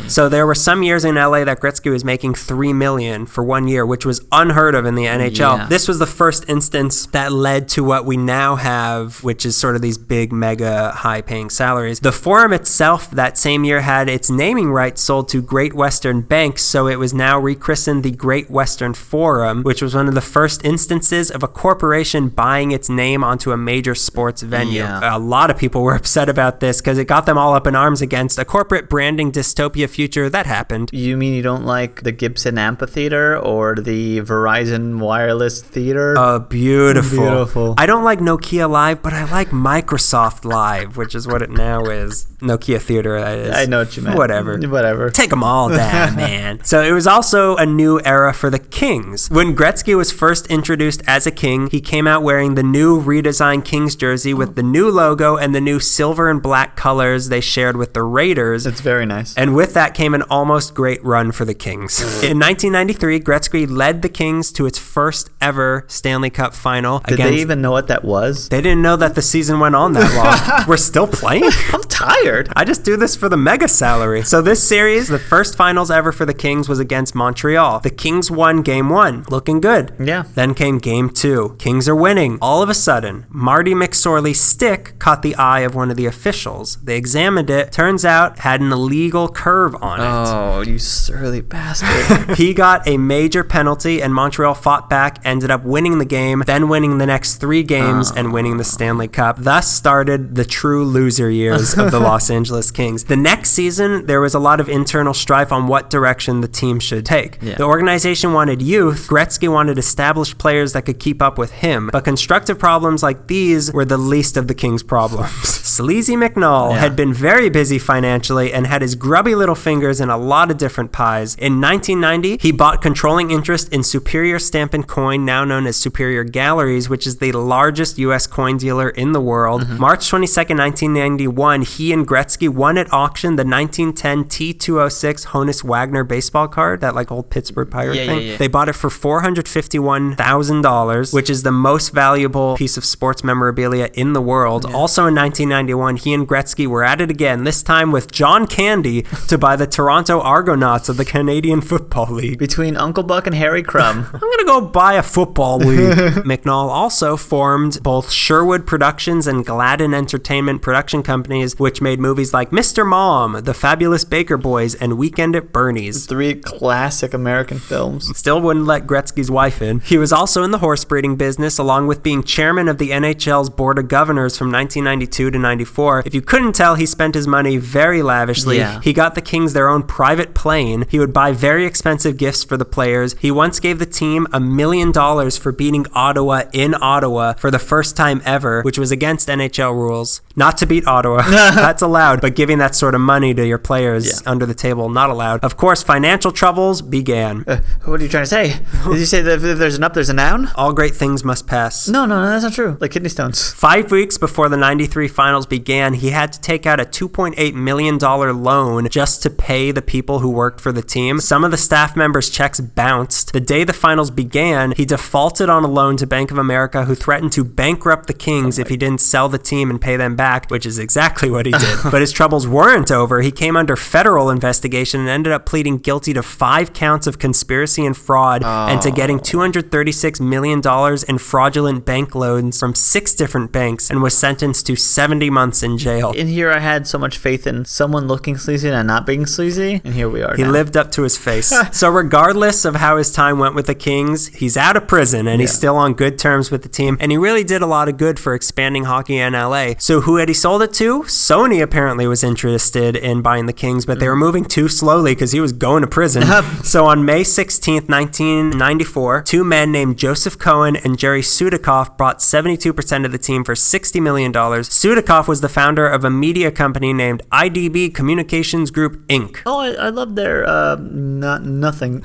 So there were some years in LA that Gretzky was making $3 million for 1 year, which was unheard of in the NHL. Yeah. This was the first instance that led to what we now have, which is sort of these big, mega, high-paying salaries. The Forum itself that same year had its naming rights sold to Great Western Bank, so it was now rechristened the Great Western Forum, which was one of the first instances of a corporation buying its name onto a major sports venue. Yeah. A lot of people were upset about this because it got them all up in arms against a corporate branding dystopia future that happened. You mean you don't like the Gibson Amphitheater or the Verizon Wireless Theater? Oh, beautiful. Beautiful. I don't like Nokia Live, but I like Microsoft Live, which is what it now is. Nokia Theater, that is. I know what you meant. Whatever. Take them all down, man. So it was also a new era for the Kings. When Gretzky was first introduced as a King, he came out wearing the new redesigned Kings jersey with the new logo and the new silver and black colors they shared with the Raiders. It's very nice. And with that came an almost great run for the Kings. In 1993, Gretzky led the Kings to its first ever Stanley Cup final. Did they even know what that was? They didn't know that the season went on that long. We're still playing? I'm tired. I just do this for the mega salary. So this series, the first finals ever for the Kings, was against Montreal. The Kings won game 1, looking good. Yeah. Then came game 2. Kings are winning. All of a sudden, Marty McSorley's stick caught the eye of one of the officials. They examined it. Turns out, had an illegal curve on it. Oh, you surly bastard. He got a major penalty, and Montreal fought back, ended up winning the game, then winning the next 3 games and winning the Stanley Cup. Thus started the true loser years of the Los Angeles Kings. The next season, there was a lot of internal strife on what direction the team should take. Yeah. The organization wanted youth. Gretzky wanted established players that could keep up with him. But constructive problems like these were the least of the Kings' problems. Sleazy McNall had been very busy financially and had his grubby little fingers in a lot of different pies. In 1990, he bought controlling interest in Superior Stamp and Coin, now known as Superior Galleries, which is the largest U.S. coin dealer in the world. March 22nd, 1991, he and Gretzky won at auction the 1910 T206 Honus Wagner baseball card, that like old Pittsburgh Pirate thing. Yeah. They bought it for $451,000, which is the most valuable piece of sports memorabilia in the world. Also in 1991, he and Gretzky were at it again, this time with John Candy to buy the Toronto Argonauts of the Canadian Football League. Between Uncle Buck and Harry Crumb. I'm going to go buy a football league. McNall also formed both Sherwood Productions and Gladden Entertainment production companies, which made movies like Mr. Mom, The Fabulous Baker Boys, and Weekend at Bernie's. 3 classic American films. Still wouldn't let Gretzky's wife in. He was also in the horse breeding business, along with being chairman of the NHL's Board of Governors from 1992 to 94. If you couldn't tell, he spent his money very lavishly. Yeah. He got the Kings their own private plane. He would buy very expensive gifts for the players. He once gave the team $1 million for beating Ottawa in Ottawa for the first time ever, which was against NHL rules. Not to beat Ottawa. That's allowed, but giving that sort of money to your players under the table, not allowed. Of course, financial troubles began. What are you trying to say? Did you say that if there's an up, there's a down? All great things must pass. No, that's not true. Like kidney stones. 5 weeks before the 93 finals began, he had to take out a $2.8 million loan just to pay the people who worked for the team. Some of the staff members' checks bounced. The day the finals began, he defaulted on a loan to Bank of America, who threatened to bankrupt the Kings if he didn't sell the team and pay them back, which is exactly what he did. But his troubles weren't over. He came under federal investigation and ended up pleading guilty to 5 counts of conspiracy and fraud and to getting $236 million in fraudulent bank loans from 6 different banks, and was sentenced to 70 months in jail. In here, I had so much faith in someone looking sleazy and not being sleazy, and here we are. He lived up to his face. So regardless of how his time went with the Kings, he's out of prison and he's still on good terms with the team, and he really did a lot of good for expanding hockey in LA. So who had he sold it to? Sony, apparently was interested in buying the Kings, but they were moving too slowly because he was going to prison. So on May 16th, 1994, two men named Joseph Cohen and Jerry Sudikoff bought 72% of the team for $60 million. Sudikoff was the founder of a media company named IDB Communications Group, Inc. Oh, I love their nothing.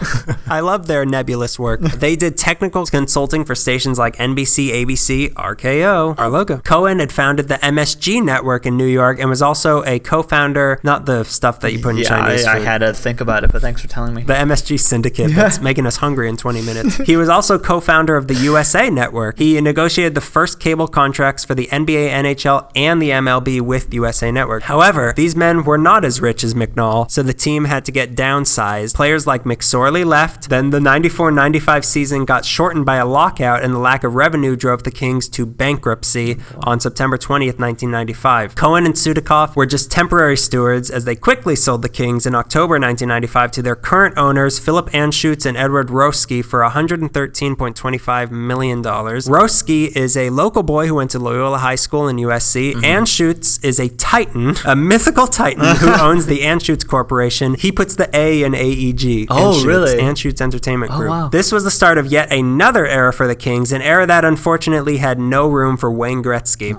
I love their nebulous work. They did technical consulting for stations like NBC, ABC, RKO, our logo. Cohen had founded the MSG network in New York and was also a co-founder, not the stuff that you put in Chinese food. I had to think about it, but thanks for telling me. The MSG syndicate that's making us hungry in 20 minutes. He was also co-founder of the USA Network. He negotiated the first cable contracts for the NBA, NHL, and the MLB with USA Network. However, these men were not as rich as McNall, so the team had to get downsized. Players like McSorley left. Then the 94-95 season got shortened by a lockout, and the lack of revenue drove the Kings to bankruptcy on September 20th, 1995. Cohen and Sudikoff were just temporary stewards as they quickly sold the Kings in October 1995 to their current owners, Philip Anschutz and Edward Roski, for $113.25 million. Roski is a local boy who went to Loyola High School in USC. Anschutz is a titan, a mythical titan who owns the Anschutz Corporation. He puts the A in AEG. Oh, Anschutz, really? Anschutz Entertainment Group. Wow. This was the start of yet another era for the Kings, an era that unfortunately had no room for Wayne Gretzky.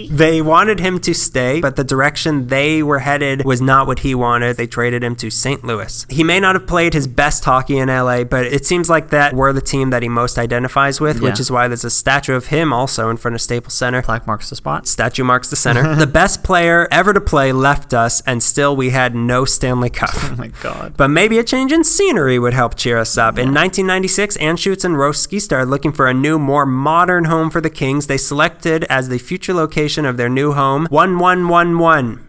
They wanted him to stay, but the direction they were headed was not what he wanted. They traded him to St. Louis. He may not have played his best hockey in LA, but it seems like that were the team that he most identifies with, which is why there's a statue of him also in front of Staples Center. Plaque marks the spot. Statue marks the center. The best player ever to play left us, and still we had no Stanley Cup. Oh my God. But maybe a change in scenery would help cheer us up. In 1996, Anschutz and Roski started looking for a new, more modern home for the Kings. They selected as the future location of their new home 1111.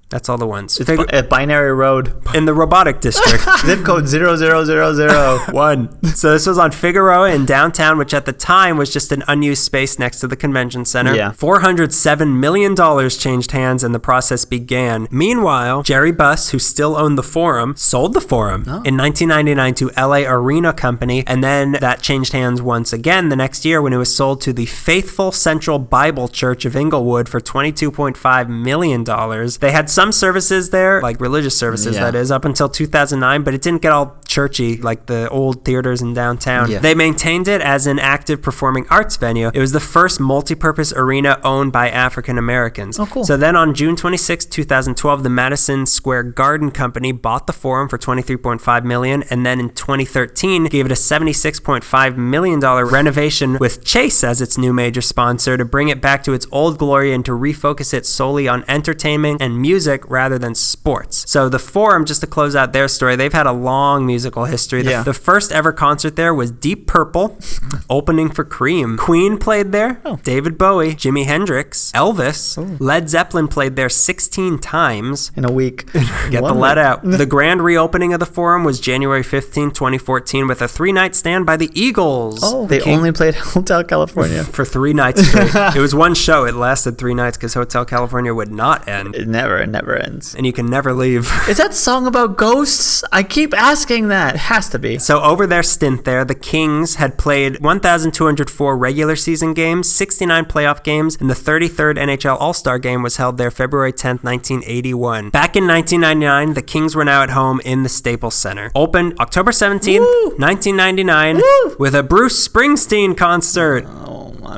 That's all the ones. It's a binary road. In the robotic district. Zip code 00001. So this was on Figueroa in downtown, which at the time was just an unused space next to the convention center. Yeah. $407 million changed hands and the process began. Meanwhile, Jerry Buss, who still owned the Forum, sold the Forum in 1999 to LA Arena Company, and then that changed hands once again the next year when it was sold to the Faithful Central Bible Church of Inglewood for $22.5 million. They had some services there, like religious services, that is, up until 2009, but it didn't get all churchy like the old theaters in downtown. They maintained it as an active performing arts venue. It was the first multi-purpose arena owned by African Americans. Oh, cool. So then on June 26, 2012, the Madison Square Garden Company bought the Forum for $23.5 million, and then in 2013 gave it a $76.5 million renovation with Chase as its new major sponsor to bring it back to its old glory and to refocus it solely on entertainment and music rather than sports. So the Forum, just to close out their story, they've had a long musical history. The first ever concert there was Deep Purple opening for Cream. Queen played there. David Bowie, Jimi Hendrix, Elvis, Led Zeppelin played there 16 times. In a week. Get the lead out. The grand reopening of the Forum was January 15, 2014 with a 3-night stand by the Eagles. They only played Hotel California. For 3 nights straight. It was one show. It lasted 3 nights because Hotel California would not end. It never ends. And you can never leave. Is that song about ghosts? I keep asking that. It has to be. So over their stint there, the Kings had played 1,204 regular season games, 69 playoff games, and the 33rd NHL All-Star Game was held there February 10th, 1981. Back in 1999, the Kings were now at home in the Staples Center. Opened October 17th, 1999, with a Bruce Springsteen concert.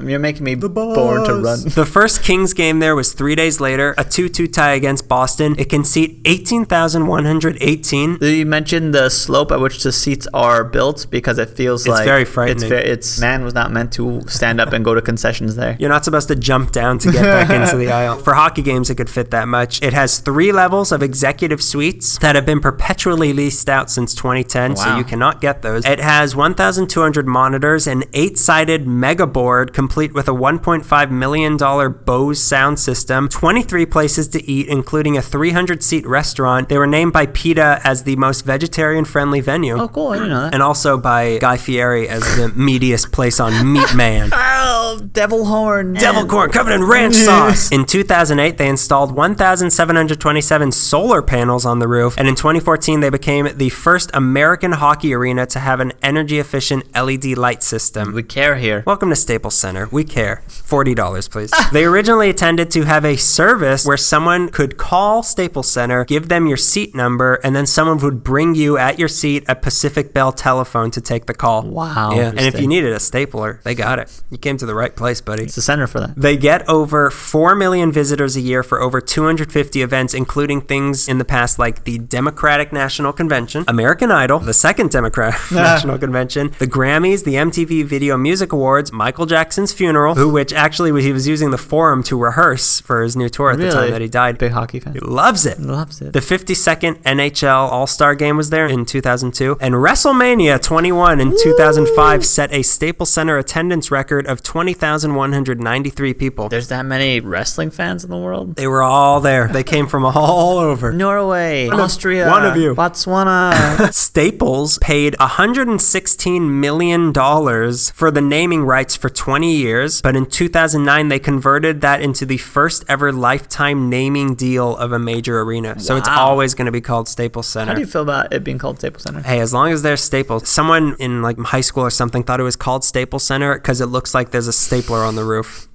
You're making me born to run. The first Kings game there was 3 days later, a 2-2 tie against Boston. It can seat 18,118. You mentioned the slope at which the seats are built because it feels it's very frightening. It's man was not meant to stand up and go to concessions there. You're not supposed to jump down to get back into the aisle. For hockey games, it could fit that much. It has 3 levels of executive suites that have been perpetually leased out since 2010, so you cannot get those. It has 1,200 monitors, an 8-sided mega board complete with a $1.5 million Bose sound system, 23 places to eat, including a 300-seat restaurant. They were named by PETA as the most vegetarian-friendly venue. Oh, cool. I didn't know that. And also by Guy Fieri as the meatiest place on Meat Man. Oh, devil horn. Devil corn covered in ranch sauce. In 2008, they installed 1,727 solar panels on the roof, and in 2014, they became the first American hockey arena to have an energy-efficient LED light system. We care here. Welcome to Staples Center. We care. $40, please. They originally intended to have a service where someone could call Staples Center, give them your seat number, and then someone would bring you at your seat a Pacific Bell telephone to take the call. Wow. Yeah. And if you needed a stapler, they got it. You came to the right place, buddy. It's the center for that. They get over 4 million visitors a year for over 250 events, including things in the past like the Democratic National Convention, American Idol, the second Democratic National Convention, the Grammys, the MTV Video Music Awards, Michael Jackson's funeral, which actually he was using the Forum to rehearse for his new tour at the time that he died. Big hockey fan. He loves it. The 52nd NHL All-Star Game was there in 2002. And WrestleMania 21 in 2005 set a Staples Center attendance record of 20,193 people. There's that many wrestling fans in the world? They were all there. They came from all over. Norway, Austria, one of you. Botswana. Staples paid $116 million for the naming rights for 20 years, but in 2009 they converted that into the first ever lifetime naming deal of a major arena. So it's always going to be called Staples Center. How do you feel about it being called Staples Center? Hey, as long as there's Staples. Someone in like high school or something thought it was called Staples Center because it looks like there's a stapler on the roof.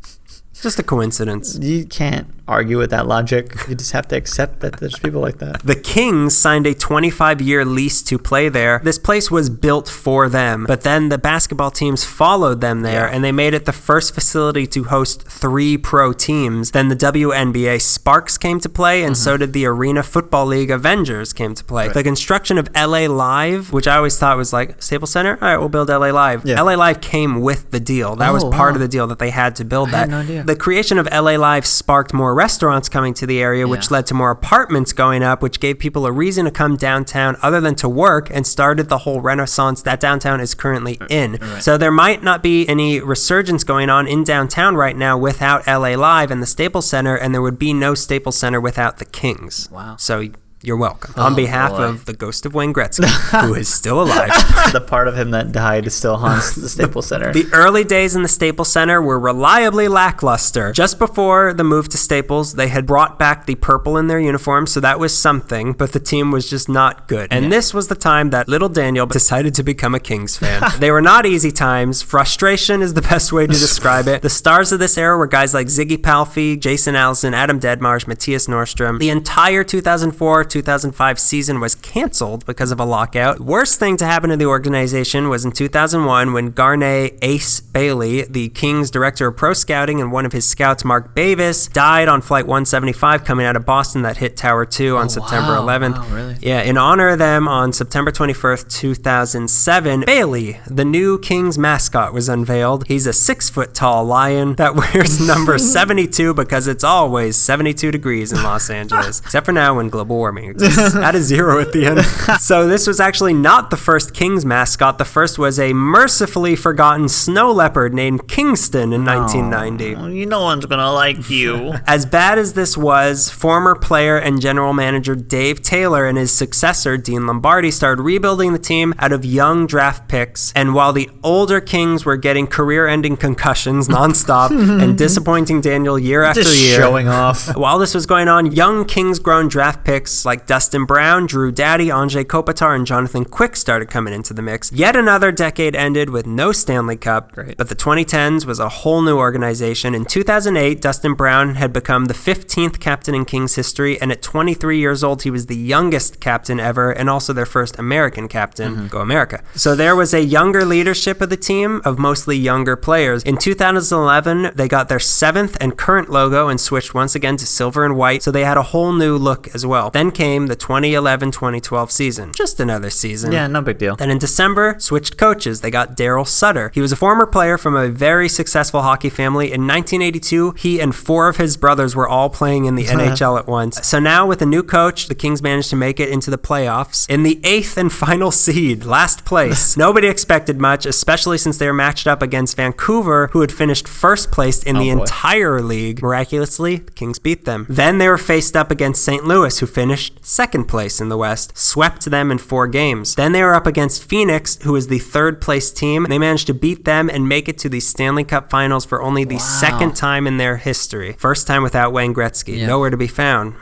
Just a coincidence. You can't argue with that logic. You just have to accept that there's people like that. The Kings signed a 25-year lease to play there. This place was built for them, but then the basketball teams followed them there, and they made it the first facility to host 3 pro teams. Then the WNBA Sparks came to play, and so did the Arena Football League Avengers came to play. Right. The construction of LA Live, which I always thought was like, Staples Center? All right, we'll build LA Live. Yeah. LA Live came with the deal. That was part of the deal that they had to build that. I had no idea. The creation of LA Live sparked more restaurants coming to the area, which led to more apartments going up, which gave people a reason to come downtown other than to work, and started the whole renaissance that downtown is currently in. Right. So there might not be any resurgence going on in downtown right now without LA Live and the Staples Center, and there would be no Staples Center without the Kings. Wow. So you're welcome. On behalf of the ghost of Wayne Gretzky, who is still alive. The part of him that died still haunts the Staples Center. The early days in the Staples Center were reliably lackluster. Just before the move to Staples, they had brought back the purple in their uniforms, so that was something, but the team was just not good. And this was the time that little Daniel decided to become a Kings fan. They were not easy times. Frustration is the best way to describe it. The stars of this era were guys like Ziggy Palffy, Jason Allison, Adam Deadmarsh, Matthias Nordstrom. The entire 2004-2005 season was canceled because of a lockout. Worst thing to happen to the organization was in 2001 when Garnet Ace Bailey, the Kings director of pro scouting, and one of his scouts, Mark Bavis, died on flight 175 coming out of Boston that hit Tower 2 on September 11th. Wow, really? Yeah, in honor of them, on September 21st, 2007, Bailey, the new Kings mascot, was unveiled. He's a 6-foot-tall lion that wears number 72 because it's always 72 degrees in Los Angeles, except for now when global warming exists. Add a 0 at the end. So this was actually not the first Kings mascot. The first was a mercifully forgotten snow leopard named Kingston in 1990. No one's gonna like you. As bad as this was, former player and general manager Dave Taylor and his successor Dean Lombardi started rebuilding the team out of young draft picks, and while the older Kings were getting career-ending concussions nonstop and disappointing Daniel year after year, showing off. While this was going on, young Kings-grown draft picks like Dustin Brown, Drew Doughty, Anze Kopitar, and Jonathan Quick started coming into the mix. Yet another decade ended with no Stanley Cup, but the 2010s was a whole new organization. In 2008, Dustin Brown had become the 15th captain in Kings history, and at 23 years old, he was the youngest captain ever, and also their first American captain. Go America. So there was a younger leadership of the team, of mostly younger players. In 2011, they got their 7th and current logo and switched once again to silver and white, so they had a whole new look as well. Then came the 2011-2012 season. Just another season. Yeah, no big deal. Then in December, switched coaches. They got Daryl Sutter. He was a former player from a very successful hockey family. In 1982, he and 4 of his brothers were all playing in the NHL at once. So now with a new coach, the Kings managed to make it into the playoffs. In the 8th and final seed, last place. Nobody expected much, especially since they were matched up against Vancouver, who had finished first place in the entire league. Miraculously, the Kings beat them. Then they were faced up against St. Louis, who finished second place in the West, swept them in 4 games. Then they were up against Phoenix, who was the 3rd place team. They managed to beat them and make it to the Stanley Cup Finals for only the 2nd time in their history. First time without Wayne Gretzky. Nowhere to be found.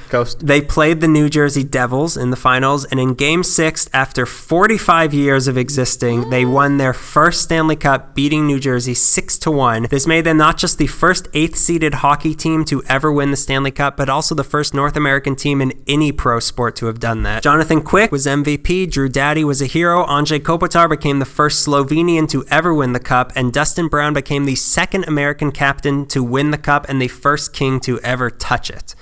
Ghost. They played the New Jersey Devils in the finals, and in Game 6, after 45 years of existing, they won their first Stanley Cup, beating New Jersey 6-1. This made them not just the first 8th-seeded hockey team to ever win the Stanley Cup, but also the first North American team in any pro sport to have done that. Jonathan Quick was MVP, Drew Doughty was a hero, Andrzej Kopitar became the first Slovenian to ever win the Cup, and Dustin Brown became the second American captain to win the Cup and the first King to ever touch it.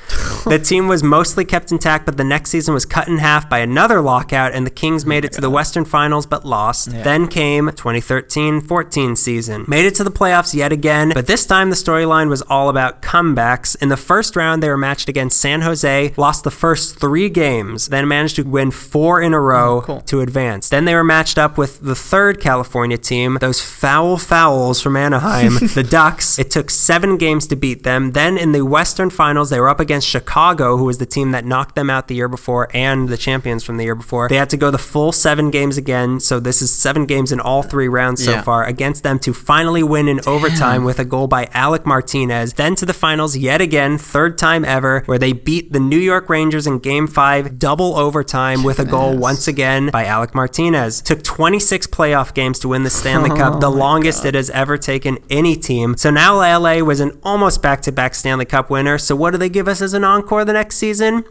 The team was mostly kept intact, but the next season was cut in half by another lockout, and the Kings made it to the Western Finals but lost. Yeah. Then came 2013-14 season. Made it to the playoffs yet again, but this time the storyline was all about comebacks. In the first round, they were matched against San Jose, lost the first 3 games, then managed to win 4 in a row to advance. Then they were matched up with the third California team, those fouls from Anaheim, the Ducks. It took 7 games to beat them. Then in the Western Finals, they were up against Chicago, who was the team that knocked them out the year before and the champions from the year before. They had to go the full 7 games again, so this is 7 games in all 3 rounds so far against them to finally win in overtime with a goal by Alec Martinez. Then to the finals yet again, 3rd time ever, where they beat the New York Rangers in Game 5, double overtime with a goal once again by Alec Martinez. Took 26 playoff games to win the Stanley Cup, the longest it has ever taken any team. So now LA was an almost back-to-back Stanley Cup winner, so what do they give us as an encore the next season?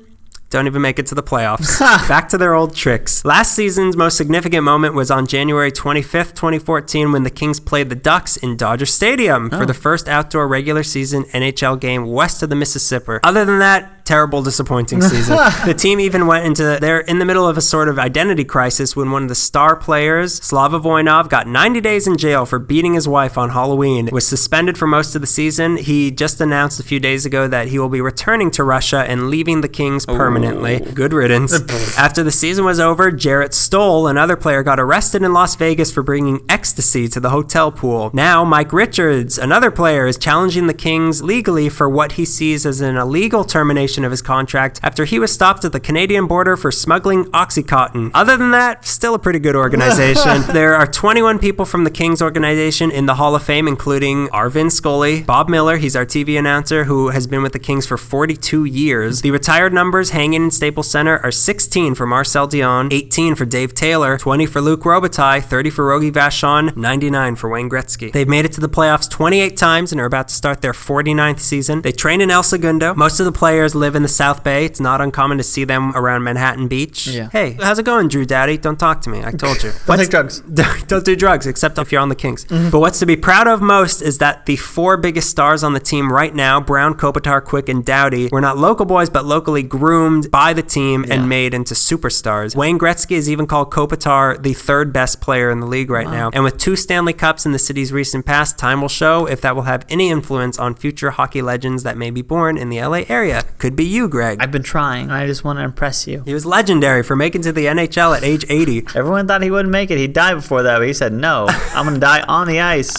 Don't even make it to the playoffs. Back to their old tricks. Last season's most significant moment was on January 25th, 2014, when the Kings played the Ducks in Dodger Stadium for the first outdoor regular season NHL game west of the Mississippi. Other than that, terrible, disappointing season. The team even went into, they're in the middle of a sort of identity crisis when one of the star players, Slava Voinov, got 90 days in jail for beating his wife on Halloween, was suspended for most of the season. He just announced a few days ago that he will be returning to Russia and leaving the Kings permanently. Good riddance. After the season was over, Jarrett Stoll, another player, got arrested in Las Vegas for bringing ecstasy to the hotel pool. Now, Mike Richards, another player, is challenging the Kings legally for what he sees as an illegal termination of his contract after he was stopped at the Canadian border for smuggling Oxycontin. Other than that, still a pretty good organization. There are 21 people from the Kings organization in the Hall of Fame, including Arvin Scully, Bob Miller, he's our TV announcer who has been with the Kings for 42 years. The retired numbers hanging in Staples Center are 16 for Marcel Dion, 18 for Dave Taylor, 20 for Luc Robitaille, 30 for Rogie Vachon, 99 for Wayne Gretzky. They've made it to the playoffs 28 times and are about to start their 49th season. They train in El Segundo. Most of the players live in the South Bay. It's not uncommon to see them around Manhattan Beach. Yeah. Hey, how's it going, Drew Doughty? Don't talk to me. I told you. Don't take drugs. Don't do drugs, except if you're on the Kings. But what's to be proud of most is that the 4 biggest stars on the team right now, Brown, Kopitar, Quick, and Doughty, were not local boys, but locally groomed by the team and made into superstars. Wayne Gretzky has even called Kopitar the 3rd best player in the league right now. And with 2 Stanley Cups in the city's recent past, time will show if that will have any influence on future hockey legends that may be born in the LA area. Could be you, Greg. I've been trying. I just want to impress you. He was legendary for making to the NHL at age 80. Everyone thought he wouldn't make it. He'd die before that, but he said, no, I'm going to die on the ice.